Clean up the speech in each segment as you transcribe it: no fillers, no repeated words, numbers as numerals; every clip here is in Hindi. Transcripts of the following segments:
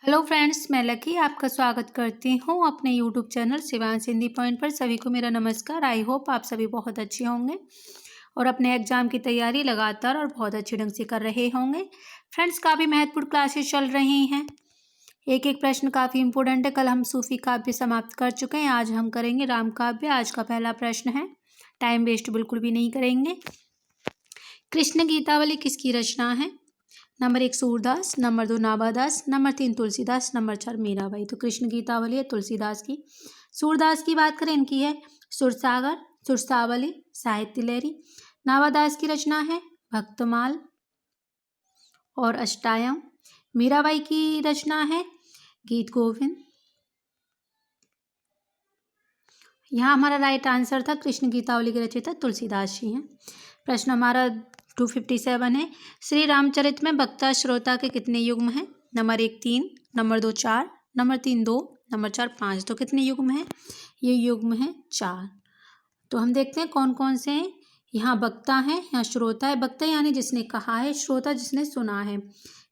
हेलो फ्रेंड्स, मैं लकी आपका स्वागत करती हूँ अपने YouTube channel Shivansh Hindi point पर। सभी को मेरा नमस्कार। आई होप आप सभी बहुत अच्छे होंगे और अपने एग्जाम की तैयारी लगातार और बहुत अच्छे ढंग से कर रहे होंगे। फ्रेंड्स, काफ़ी महत्वपूर्ण क्लासेस चल रही हैं। एक एक प्रश्न काफ़ी इंपॉर्टेंट है। कल हम सूफी काव्य समाप्त कर चुके हैं, आज हम करेंगे राम काव्य। आज का पहला प्रश्न है, टाइम वेस्ट बिल्कुल भी नहीं करेंगे। कृष्ण गीतावली किसकी रचना है? Number 1 Surdas, number 2 Nabhadas, number 3 Tulsidas, number 4 Mirabai. तो कृष्ण गीतावली है तुलसीदास की। सूरदास की बात करें, इनकी है सुरसागर, सुरसावली, साहित्य लहरी। नाभादास की रचना है भक्तमाल और अष्टायम। मीराबाई की रचना है गीत गोविंद। यहाँ हमारा राइट आंसर था, कृष्ण गीतावली के रचयिता तुलसीदास जी हैं। प्रश्न हमारा 257 है, श्री रामचरित में वक्ता श्रोता के कितने युग्म हैं? Number 1 3, number 2 4, number 3 2, number 4 5। तो कितने युग्म हैं? ये युग्म है 4। तो हम देखते हैं कौन कौन से हैं। यहाँ वक्ता है, यहाँ श्रोता है। वक्ता यानी जिसने कहा है, श्रोता जिसने सुना है।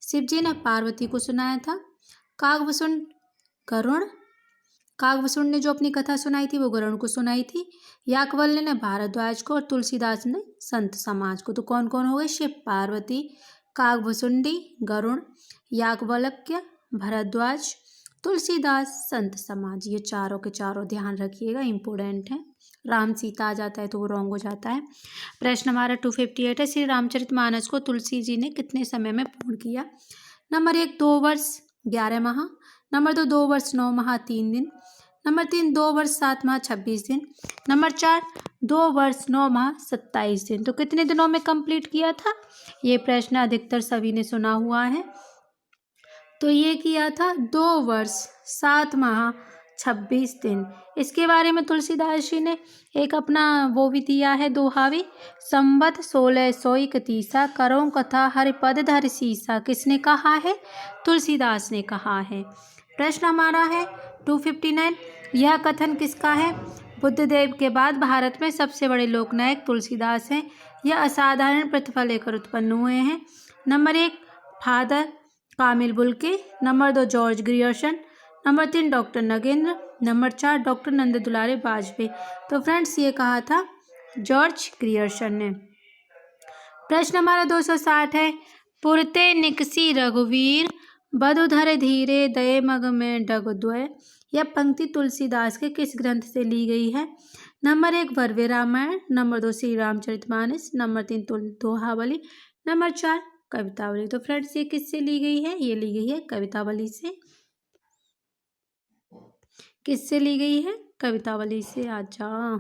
शिव जी ने पार्वती को सुनाया था। कागभूषण गरुण, कागभूषण ने जो अपनी कथा सुनाई थी वो गरुण को सुनाई थी। याज्ञवल्क्य ने भारद्वाज को और तुलसीदास ने संत समाज को। तो कौन कौन हो गए? शिव, पार्वती, कागभूषुंडी, गरुण, याज्ञवल्क्य, भारद्वाज, तुलसीदास, संत समाज। ये चारों के चारों ध्यान रखिएगा, इंपॉर्टेंट है। राम सीता आ जाता है तो वो रॉन्ग हो जाता है। प्रश्न हमारा 258 है, श्री रामचरितमानस को तुलसी जी ने कितने समय में पूर्ण किया? नंबर 1 2 वर्ष 11 माह, नंबर 2 2 वर्ष 9 माह 3 दिन, नंबर 3 2 वर्ष 7 माह 26 दिन, नंबर 4 2 वर्ष 9 माह 27 दिन। तो कितने दिनों में कंप्लीट किया था? ये प्रश्न अधिकतर सभी ने सुना हुआ है। तो ये किया था 2 वर्ष 7 माह 26 दिन। इसके बारे में तुलसीदास जी ने एक अपना वो भी दिया है, दोहा भी। संबत 1631 करो कथा हरिपद धर सीसा। किसने कहा है? तुलसीदास ने कहा है। प्रश्न हमारा है 259, यह कथन किसका है? बुद्धदेव के बाद भारत में सबसे बड़े लोकनायक तुलसीदास हैं। यह असाधारण प्रतिभा लेकर उत्पन्न हुए हैं। Number 1 father Camille Bulcke, number 2 George Grierson, number 3 doctor Nagendra, number 4 doctor Nand Dulare Bajpai. तो फ्रेंड्स, ये कहा था जॉर्ज ग्रियर्सन ने। प्रश्न हमारा 260 है, पुरते निकसी रघुवीर बधुधर धीरे दये मग में डगद्वय। यह पंक्ति तुलसीदास के किस ग्रंथ से ली गई है? Number 1 Barvai Ramayan, number 2 Shri Ramcharitmanas, number 3 Dohavali, number 4 Kavitavali. तो फ्रेंड्स, ये किससे ली गई है? ये ली गई है कवितावली से। किससे ली गई है? कवितावली से। आजा,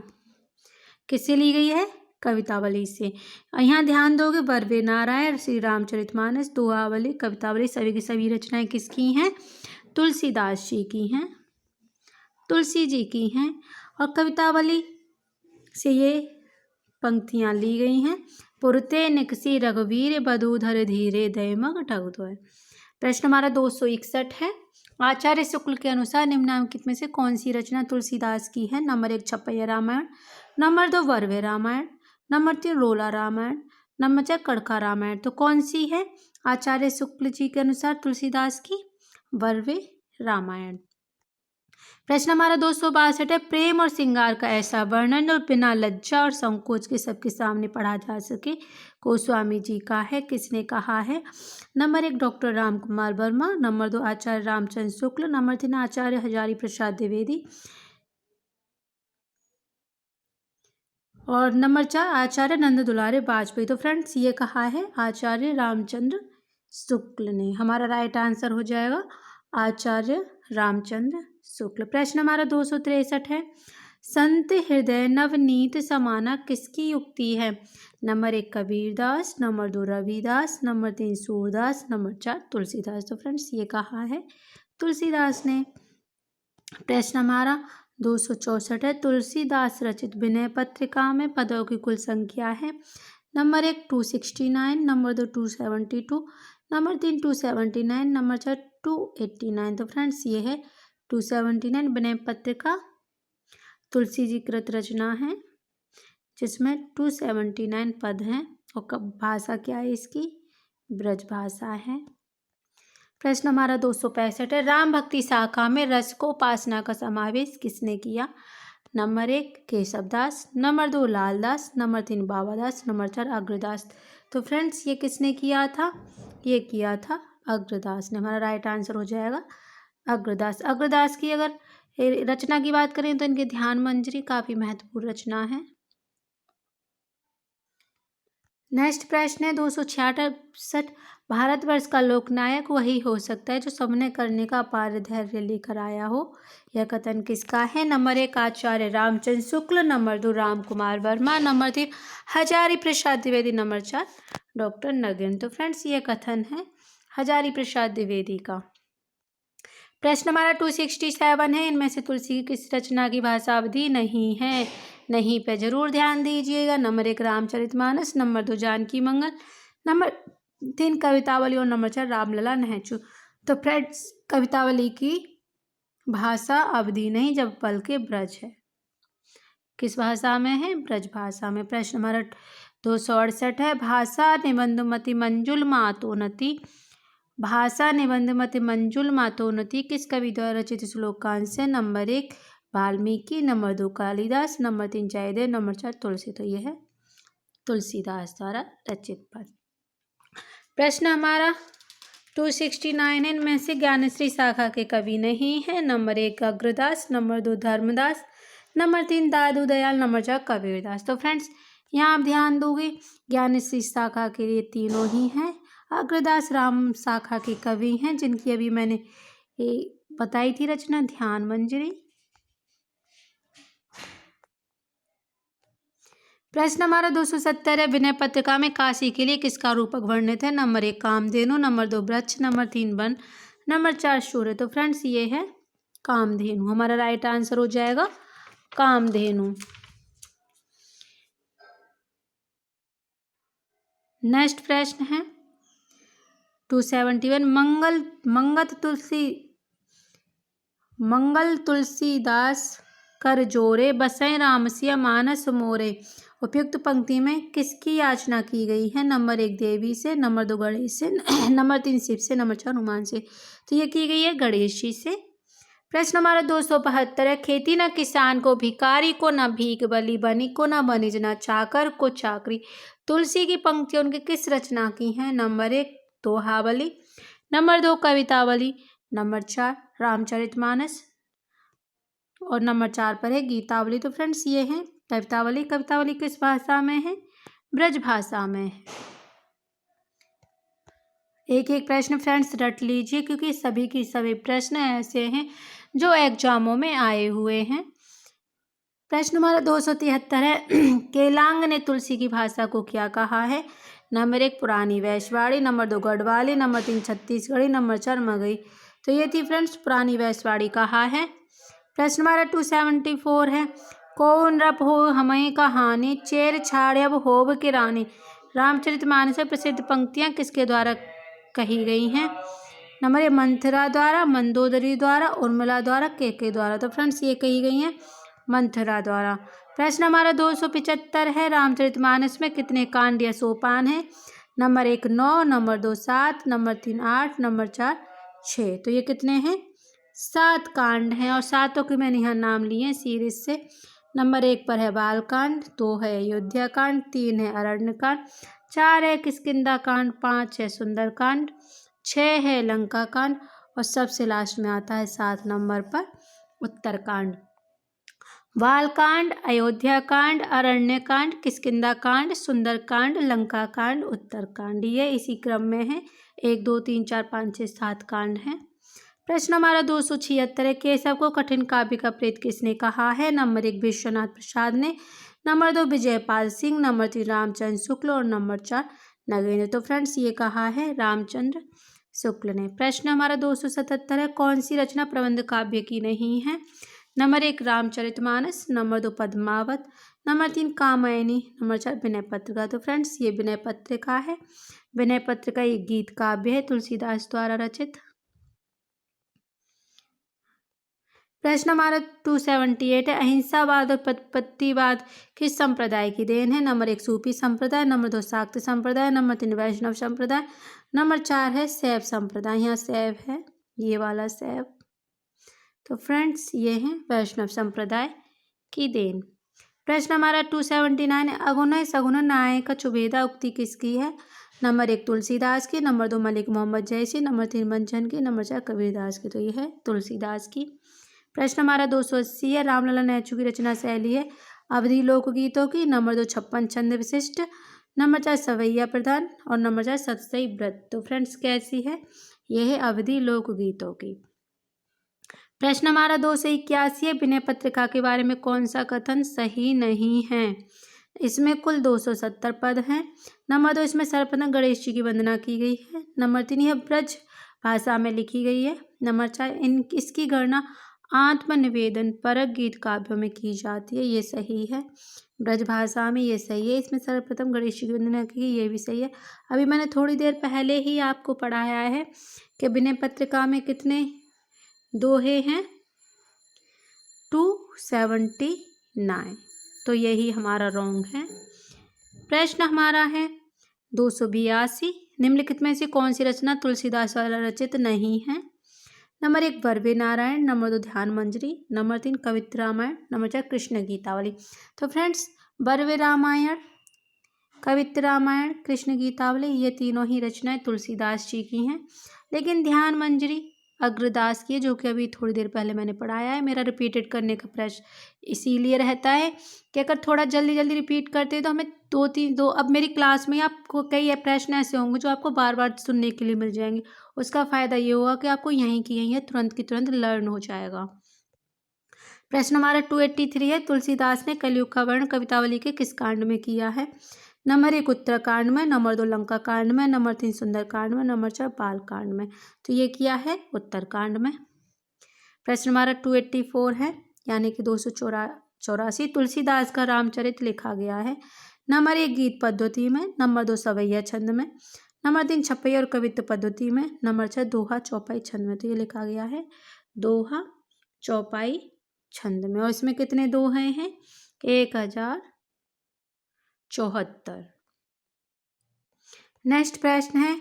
किससे ली गई है? कवितावली से। यहाँ ध्यान दोगे, वर्वे नारायण, श्री रामचरितमानस, दोहावली, कवितावली, सभी की सभी रचनाएं किसकी हैं? तुलसीदास जी की हैं, तुलसी जी की हैं। और कवितावली से ये पंक्तियां ली गई हैं। पुरते निकसी रघुवीर बधूधर धीरे दयमग डगद्वय। प्रश्न हमारा 261 है, आचार्य शुक्ल के अनुसार निम्नलिखित में से कौन सी रचना तुलसीदास की है? Number 1 Chhappaiya Ramayan, number 2 Barvai Ramayan, number 3 Rola Ramayan, number 4 कड़का Ramayan. तो कौन सी है आचार्य शुक्ल जी के अनुसार तुलसीदास की? वर्वे रामायण। प्रश्न हमारा 262 है, प्रेम और श्रृंगार का ऐसा वर्णन और बिना लज्जा और संकोच के सबके सामने पढ़ा जा सके, गोस्वामी जी का है। किसने कहा है? Number 1 doctor Ram Kumar Verma, number 2 आचार्य रामचंद्र शुक्ल, नंबर 3 आचार्य हजारी प्रसाद द्विवेदी और नंबर 4 आचार्य नंद दुलारे बाजपेयी। तो फ्रेंड्स, ये कहा है आचार्य रामचंद्र शुक्ल ने। हमारा राइट आंसर हो जाएगा आचार्य रामचंद्र शुक्ल। प्रश्न हमारा 263 है, संत हृदय नवनीत समाना किसकी युक्ति है? Number 1 Kabirdas, number 2 Ravidas, number 3 Surdas, number 4 Tulsidas. तो फ्रेंड्स, ये कहा है तुलसीदास ने। प्रश्न हमारा 264 है, तुलसीदास रचित विनय पत्रिका में पदों की कुल संख्या है। Number 1 269, number 2 272, number 3 279, number 4 289। तो फ्रेंड्स, ये है 279 विनय पत्रिका तुलसी जी कृत रचना है, जिसमें 279 पद हैं। और भाषा क्या है इसकी? ब्रज भाषा है। प्रश्न हमारा 265 है। राम भक्ति शाखा में रस को उपासना का समावेश किसने किया? Number 1 Keshavdas, number 2 Laldas, number 3 Babadas, number 4 Agradas. तो फ्रेंड्स ये किसने किया था? ये किया था अग्रदास ने। हमारा राइट आंसर हो जाएगा अग्रदास। अग्रदास की अगर रचना की बात करें तो इनके ध्यान मंजरी काफ़ी महत्वपूर्ण रचना है। नेक्स्ट प्रश्न है 266। भारतवर्ष का लोकनायक वही हो सकता है जो सबने करने का अपार धैर्य लेकर आया हो। यह कथन किसका है? नंबर 1 आचार्य Ramchandra Shukla, number 2 Ram Kumar Verma, number 3 Hazari Prasad Dwivedi, number 4 doctor again. तो फ्रेंड्स ये कथन है हजारी प्रसाद द्विवेदी का। प्रश्न हमारा 267 है। इनमें से तुलसी की किस रचना की भाषा अवधि नहीं है? नहीं पे जरूर ध्यान दीजिएगा। Number 1 Ramcharitmanas, number 2 Janaki Mangal, number 3 Kavitavali और नंबर 4 रामलला नहचु। तो फ्रेंड्स कवितावली की भाषा अवधि नहीं जब बल्कि ब्रज है। किस भाषा में है? ब्रज भाषा में। प्रश्न हमारा 268 है। भाषा निबंधमति मंजुल मातोनति, भाषा निबंधमति मंजुल मातोनति किस कवि द्वारा रचित श्लोकांश है? Number 1 Valmiki, number 2 Kalidas, number 3 Jayadev, number 4 Tulsi. तो यह है तुलसीदास द्वारा रचित पद। प्रश्न हमारा 269 है। इनमें से ज्ञानश्री शाखा के कवि नहीं है। Number 1 Agradas, number 2 Dharmdas, number 3 Dadu Dayal, number 4 Kabirdas. तो फ्रेंड्स यहाँ आप ध्यान दोगे ज्ञानश्री शाखा के लिए तीनों ही हैं। अग्रदास राम शाखा के कवि हैं जिनकी अभी मैंने बताई थी रचना ध्यान मंजरी। प्रश्न हमारा 270 है। विनय पत्रिका में काशी के लिए किसका रूपक वर्णित है? नंबर 1 कामधेनु, नंबर 2 वृक्ष, नंबर 3 वन, नंबर 4 सूर्य। तो फ्रेंड्स ये है कामधेनु। हमारा राइट आंसर हो जाएगा कामधेनु। नेक्स्ट प्रश्न है 271। मंगल तुलसीदास कर जोरे बसै रामसिया मानस मोरे। उपयुक्त पंक्ति में किसकी याचना की गई है? नंबर 1 देवी से, नंबर 2 गणेश से, नंबर 3 शिव से, नंबर 4 हनुमान से। तो ये की गई है गणेश जी से। प्रश्न हमारा 272 है। खेती न किसान को भिखारी को, न भीख बलि बनी को, न बनिज न चाकर को चाकरी। तुलसी की पंक्तियों उनकी किस रचना की हैं? Number 1 Dohavali, number 2 Kavitavali, number 4 Ramcharitmanas और नंबर 4 पर है गीतावली। तो फ्रेंड्स ये है कवितावली। कवितावली किस भाषा में है? ब्रज भाषा में है। एक एक प्रश्न फ्रेंड्स रट लीजिए क्योंकि सभी की सभी प्रश्न ऐसे हैं जो एग्जामों में आए हुए हैं। प्रश्न हमारा 273 है। केलांग ने तुलसी की भाषा को क्या कहा है? नंबर 1 पुरानी वैश्यवाड़ी, number 2 Garhwali, number 3 Chhattisgarhi, number 4 Magahi. तो ये थी फ्रेंड्स पुरानी वैश्यवाड़ी कहा है। प्रश्न हमारा 274 है। कौन रप हो हमें कहानी, चेर छाड़ब होब के रानी। रामचरितमानस में प्रसिद्ध पंक्तियाँ किसके द्वारा कही गई हैं? नंबर 1 मंथरा द्वारा, मंदोदरी द्वारा, उर्मिला द्वारा, के द्वारा। तो फ्रेंड्स ये कही गई हैं मंथरा द्वारा। प्रश्न हमारा 275 है। रामचरितमानस में कितने कांड या सोपान हैं? Number 1 9, number 2 7, number 3 8, number 4 6। तो ये कितने हैं? 7 कांड हैं और 7 के मैंने यहाँ नाम लिए हैं सीरीज से। नंबर 1 पर है बालकांड, 2 है अयोध्या कांड, 3 है अरण्य कांड, 4 है किष्किंधा कांड, 5 है सुंदरकांड, 6 है लंका कांड और सबसे लास्ट में आता है 7 नंबर पर उत्तरकांड। बालकांड, अयोध्या कांड, अरण्य कांड, किष्किंधा कांड, सुंदरकांड, लंका कांड, उत्तरकांड। ये इसी क्रम में है। 1 2 3 4 5 6 7 कांड हैं। प्रश्न हमारा 276 है। केशव को कठिन काव्य का प्रेत किसने कहा है? नंबर 1 विश्वनाथ प्रसाद ने, नंबर 2 विजयपाल सिंह, नंबर 3 रामचंद्र शुक्ल और नंबर 4 नगेंद्र। तो फ्रेंड्स ये कहा है रामचंद्र शुक्ल ने। प्रश्न हमारा 277 है। कौन सी रचना प्रबंध काव्य की नहीं है? Number 1 Ramcharitmanas, number 2 Padmavat, number 3 Kamayani, number 4 Vinay Patrika. तो फ्रेंड्स ये विनय पत्रिका है। विनय पत्रिका एक गीत काव्य है तुलसीदास द्वारा रचित। प्रश्न हमारा 278 है, अहिंसावाद और प्रतिपत्तिवाद किस संप्रदाय की देन है? नंबर 1 सूफी संप्रदाय, नंबर 2 शाक्त संप्रदाय, नंबर 3 वैष्णव संप्रदाय, नंबर 4 है शैव संप्रदाय। यहाँ शैव है, ये वाला शैव। तो फ्रेंड्स ये है वैष्णव संप्रदाय की देन। प्रश्न हमारा 279 है, अगुण सगुण नायक चुबेदा उक्ति किसकी है? नंबर 1 तुलसीदास की, नंबर 2 मलिक मोहम्मद जैसी, नंबर 3 मंचन की, नंबर 4 कबीरदास की। तो ये है तुलसीदास की। प्रश्न हमारा 280 है, रामलला नेचू की रचना शैली है अवधि लोकगीतों की, नंबर 2 56 छंद विशिष्ट, नंबर 4 सवैया प्रधान और नंबर 4 सतसई व्रत। तो फ्रेंड्स कैसी है? यह है अवधि लोकगीतों की। प्रश्न हमारा 281 है, विनय पत्रिका के बारे में कौन सा कथन सही नहीं है? इसमें कुल 270 पद हैं। नंबर 2 इसमें सर्वप्रथम गणेश जी की वंदना की गई है। नंबर 3 यह ब्रज भाषा में लिखी गई है। नंबर 4 इसकी गणना आत्मनिवेदन परक गीत काव्यों में की जाती है, ये सही है। ब्रज भाषा में ये सही है। इसमें सर्वप्रथम गणेश जी की वंदना की गई, ये भी सही है। अभी मैंने थोड़ी देर पहले ही आपको पढ़ाया है कि विनय पत्रिका में कितने दोहे हैं? 279। तो यही हमारा रॉन्ग है। प्रश्न हमारा है 282, निम्नलिखित में से कौन सी रचना तुलसीदास द्वारा रचित नहीं है? नंबर 1 बरवे नारायण, नंबर 2 ध्यान मंजरी, नंबर 3 कवित्र रामायण, नंबर 4 कृष्ण गीतावली। तो फ्रेंड्स बरवे रामायण, कवित्र रामायण, कृष्ण गीतावली ये तीनों ही रचनाएं तुलसीदास जी की हैं। लेकिन ध्यान मंजरी अग्रदास की है, जो कि अभी थोड़ी देर पहले मैंने पढ़ाया है। मेरा रिपीटेड करने का प्रश्न इसीलिए रहता है कि अगर थोड़ा जल्दी जल्दी रिपीट करते हैं तो हमें दो अब मेरी क्लास में आपको कई प्रश्न ऐसे होंगे जो आपको बार बार सुनने के लिए मिल जाएंगे। उसका फ़ायदा ये होगा कि आपको यहीं की यहीं तुरंत की तुरंत लर्न हो जाएगा। प्रश्न हमारा 283 है, तुलसीदास ने कलयुग का वर्णन कवितावली के किस कांड में किया है? नंबर 1 उत्तरकांड में, नंबर 2 लंका कांड में, नंबर 3 सुंदरकांड में, नंबर 4 बाल कांड में। तो ये किया है उत्तरकांड में। प्रश्न हमारा 284 है, यानी कि 284, तुलसीदास का रामचरित लिखा गया है। नंबर 1 गीत पद्धति में, नंबर 2 सवैया छंद में, नंबर 3 छपैया और कवित्व पद्धति में, नंबर 4 दोहा चौपाई छंद में। तो ये लिखा गया है दोहा चौपाई छंद में। और इसमें कितने दोहे हैं? 1074। नेक्स्ट प्रश्न है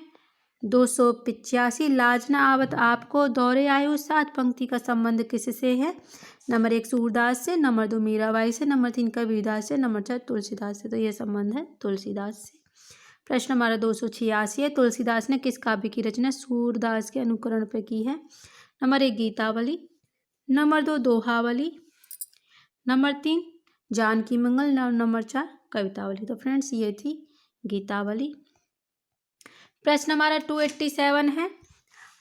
285, लाज न आवत आपको दौरे आयु 7 पंक्ति का संबंध किससे है? नंबर 1 सूरदास से, नंबर 2 मीराबाई से, नंबर 3 कबीरदास से, नंबर 4 तुलसीदास से। तो ये संबंध है तुलसीदास से। प्रश्न हमारा 286 है, तुलसीदास ने किस काव्य की रचना सूरदास के अनुकरण पर की है? Number 1 Gitavali, number 2 Dohavali, number 3 Janaki Mangal, number 4 Kavitavali. तो फ्रेंड्स ये थी गीतावली। प्रश्न हमारा 287 है,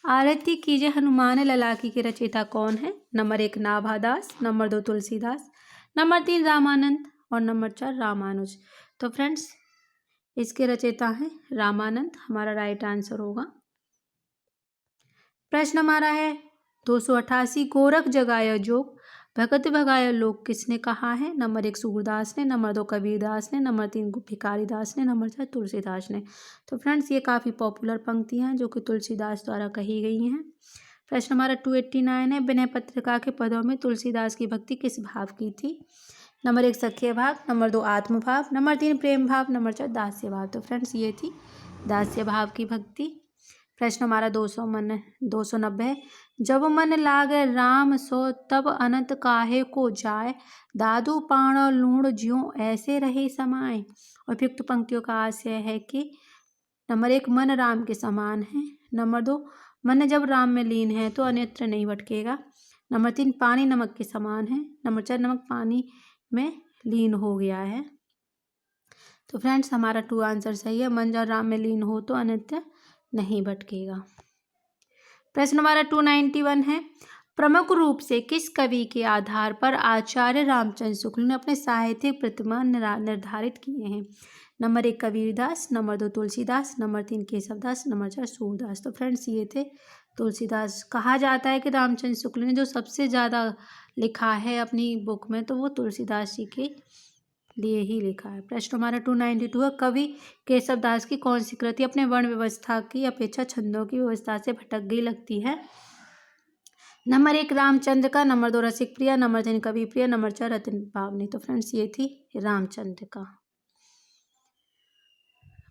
आरती कीजिए हनुमान ललाकी के रचयिता कौन है? Number 1 Nabhadas, number 2 Tulsidas, number 3 Ramanand और नंबर 4 रामानुज। तो फ्रेंड्स इसके रचयिता हैं रामानंद, हमारा राइट आंसर होगा। प्रश्न हमारा है 288, गोरख जगाया जोग भगत भगाया लोक किसने कहा है? नंबर 1 सूरदास ने, नंबर 2 कबीरदास ने, नंबर 3 भिखारीदास ने, नंबर 4 तुलसीदास ने। तो फ्रेंड्स ये काफ़ी पॉपुलर पंक्तियाँ हैं जो कि तुलसीदास द्वारा कही गई हैं। प्रश्न हमारा 289 है, विनय पत्रिका के पदों में तुलसीदास की भक्ति किस भाव की थी? नंबर 1 सख्य भाव, नंबर 2 आत्म भाव, नंबर 3 प्रेम भाव, नंबर 4 दास्य भाव। तो फ्रेंड्स ये थी दास्य भाव की भक्ति। प्रश्न हमारा 290 है, जब मन लागे राम सो तब अनंत काहे को जाए, दादू पाण लूण ज्यों ऐसे रहे समाए। उपयुक्त पंक्तियों का आशय है कि नंबर 1 मन राम के समान है, नंबर 2 मन जब राम में लीन है तो अन्यत्र नहीं भटकेगा, नंबर 3 पानी नमक के समान है, नंबर 4 नमक पानी में लीन हो गया है। तो फ्रेंड्स हमारा 2 आंसर सही है, मन जब राम में लीन हो तो अन्यत्र नहीं भटकेगा। प्रश्न हमारा 291 है, प्रमुख रूप से किस कवि के आधार पर आचार्य रामचंद्र शुक्ल ने अपने साहित्यिक प्रतिमा निर्धारित किए हैं? Number 1 Kabirdas, number 2 Tulsidas, number 3 Keshavdas, number 4 Surdas. तो फ्रेंड्स ये थे तुलसीदास। कहा जाता है कि रामचंद्र शुक्ल ने जो सबसे ज़्यादा लिखा है अपनी बुक में तो वो तुलसीदास जी के लिए ही लिखा है। प्रश्न हमारा 292 है, कवि केशवदास की कौन सी कृति अपने वर्ण व्यवस्था की अपेक्षा छंदों की व्यवस्था से भटक गई लगती है? नंबर 1 रामचंद्र का, नंबर 2 रसिक प्रिया, नंबर 3 कवि प्रिया, नंबर 4 रत्न भावनी। तो फ्रेंड्स ये थी रामचंद्र का।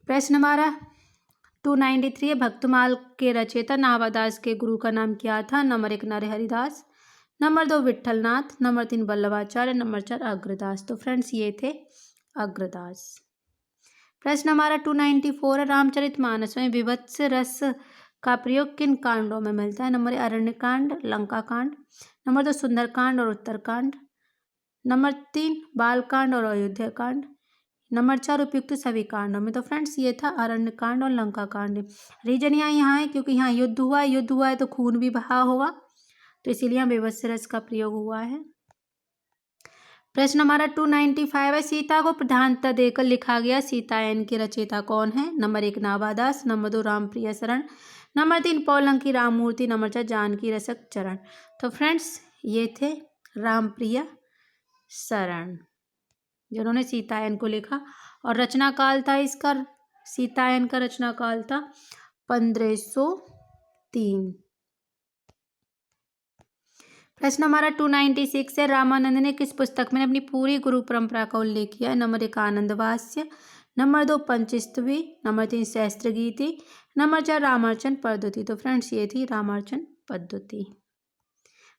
प्रश्न हमारा 293 है, भक्तमाल के रचयिता नाभादास के गुरु का नाम क्या था? Number 1 Naraharidas, number 2 Vitthalnath, number 3 Vallabhacharya, number 4 Agradas. तो फ्रेंड्स ये थे अग्रदास। प्रश्न हमारा 294 है, रामचरितमानस में विभत्स रस का प्रयोग किन कांडों में मिलता है? नंबर 1 अरण्य कांड, लंका कांड, नंबर 2 सुंदरकांड और उत्तरकांड, नंबर 3 बालकांड और अयोध्या कांड, नंबर 4 उपयुक्त सभी कांडों में। तो फ्रेंड्स ये था अरण्य कांड और लंका कांड। रीजन यहाँ है क्योंकि यहाँ युद्ध हुआ है तो खून भी बहा होगा, तो इसीलिए यहाँ विभत्स रस का प्रयोग हुआ है। प्रश्न हमारा 295 है, सीता को प्रधानता देकर लिखा गया सीतायन के रचयिता कौन है? नंबर 1 नाभादास, नंबर 2 रामप्रिय शरण, नंबर 3 पौलंकी राममूर्ति, नंबर 4 जानकी रसक चरण। तो फ्रेंड्स ये थे रामप्रिय शरण जिन्होंने सीतायन को लिखा, और रचना काल था इसका, सीतायन का रचना काल था 1503। प्रश्न हमारा 296 है, रामानंद ने किस पुस्तक में अपनी पूरी गुरु परंपरा का उल्लेख किया है? नंबर 1 आनंद भाष्य, नंबर 2 पंचस्तवी, नंबर 3 सहस्त्र गीति, नंबर 4 रामार्चन पद्धति। तो फ्रेंड्स ये थी रामार्चन पद्धति।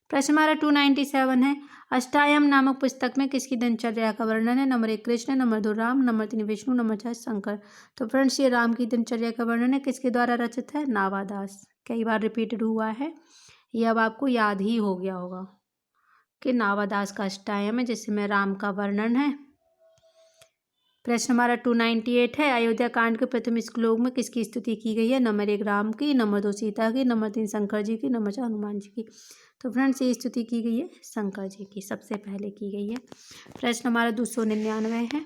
प्रश्न हमारा 297 है, अष्टायम नामक पुस्तक में किसकी दिनचर्या का वर्णन है? Number 1 Krishna, number 2 Ram, number 3 Vishnu, number 4 Shankar. तो फ्रेंड्स ये राम की दिनचर्या का वर्णन है, किसके द्वारा रचित है? नाभादास। कई बार रिपीटेड हुआ है, ये अब आपको याद ही हो गया होगा कि नाभादास का अष्टायम है जिसमें राम का वर्णन है। प्रश्न हमारा 298 है, अयोध्या कांड के प्रथम श्लोक में किसकी स्तुति की गई है? नंबर 1 राम की, नंबर 2 सीता की, नंबर 3 शंकर जी की, नंबर 4 हनुमान जी की। तो फ्रेंड्स ये स्तुति की गई है शंकर जी की, सबसे पहले की गई है। प्रश्न हमारा 299 है,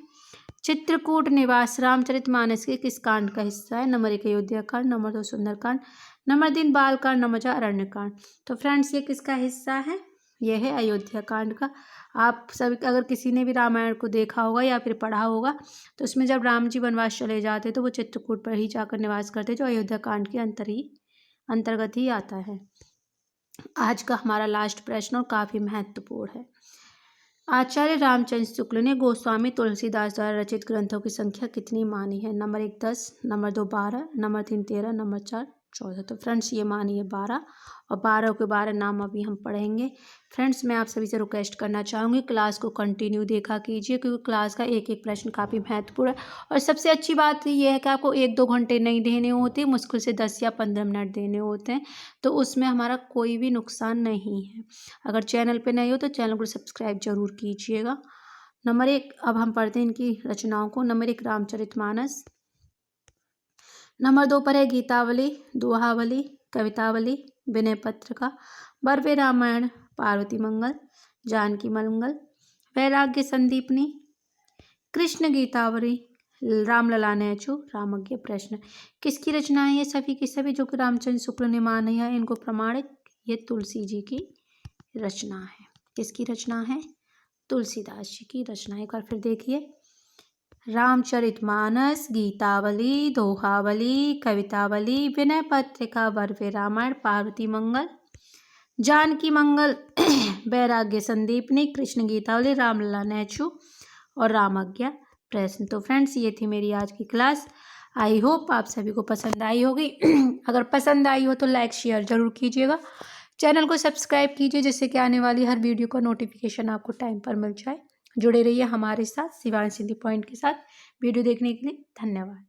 चित्रकूट निवास रामचरितमानस के किस कांड का हिस्सा है? नंबर 1 अयोध्या कांड, number 2 Sundarkand, number 3 Balkand, number 4 अरण्य कांड। तो फ्रेंड्स ये किसका हिस्सा है? यह है अयोध्या कांड का। आप सभी अगर किसी ने भी रामायण को देखा होगा या फिर पढ़ा होगा तो उसमें जब राम जी वनवास चले जाते तो वो चित्रकूट पर ही जाकर निवास करते, जो अयोध्या कांड के अंतर्गत ही आता है। आज का हमारा लास्ट प्रश्न और काफ़ी महत्वपूर्ण है, आचार्य रामचंद्र शुक्ल ने गोस्वामी तुलसीदास द्वारा रचित ग्रंथों की संख्या कितनी मानी है? Number 1 10, number 2 12, number 3 13, number 4 14। तो फ्रेंड्स ये मानी है 12, और 12 के 12 नाम अभी हम पढ़ेंगे। फ्रेंड्स मैं आप सभी से रिक्वेस्ट करना चाहूँगी क्लास को कंटिन्यू देखा कीजिए, क्योंकि क्लास का एक एक प्रश्न काफ़ी महत्वपूर्ण है। और सबसे अच्छी बात यह है कि आपको 1-2 घंटे नहीं देने होते, मुश्किल से 10 या 15 मिनट देने होते हैं, तो उसमें हमारा कोई भी नुकसान नहीं है। अगर चैनल पर नए हो तो चैनल को सब्सक्राइब जरूर कीजिएगा। नंबर 1 अब हम पढ़ते हैं इनकी रचनाओं को। नंबर 1 रामचरितमानस, नंबर 2 पर है गीतावली, दोहावली, कवितावली, विनय पत्रिका, बर्वे रामायण, पार्वती मंगल, जानकी मंगल, वैराग्य संदीपनी, कृष्ण गीतावली, रामलला नेचु, रामज्ञ प्रश्न। किसकी रचना है ये सभी की सभी जो कि रामचंद्र शुक्ल ने मानी है इनको प्रमाणित? ये तुलसी जी की रचना है। किसकी रचना है? तुलसीदास जी की रचना। एक बार फिर देखिए, रामचरितमानस, गीतावली, दोहावली, कवितावली, विनय पत्रिका, बर्वे रामायण, पार्वती मंगल, जानकी मंगल, वैराग्य संदीपनी, कृष्ण गीतावली, रामलला नेचु और रामज्ञ प्रश्न। तो फ्रेंड्स ये थी मेरी आज की क्लास। आई होप आप सभी को पसंद आई होगी। अगर पसंद आई हो तो लाइक शेयर ज़रूर कीजिएगा, चैनल को सब्सक्राइब कीजिए जिससे कि आने वाली हर वीडियो का नोटिफिकेशन आपको टाइम पर मिल जाए। जुड़े रहिए हमारे साथ शिवांश सिंधी पॉइंट के साथ। वीडियो देखने के लिए धन्यवाद।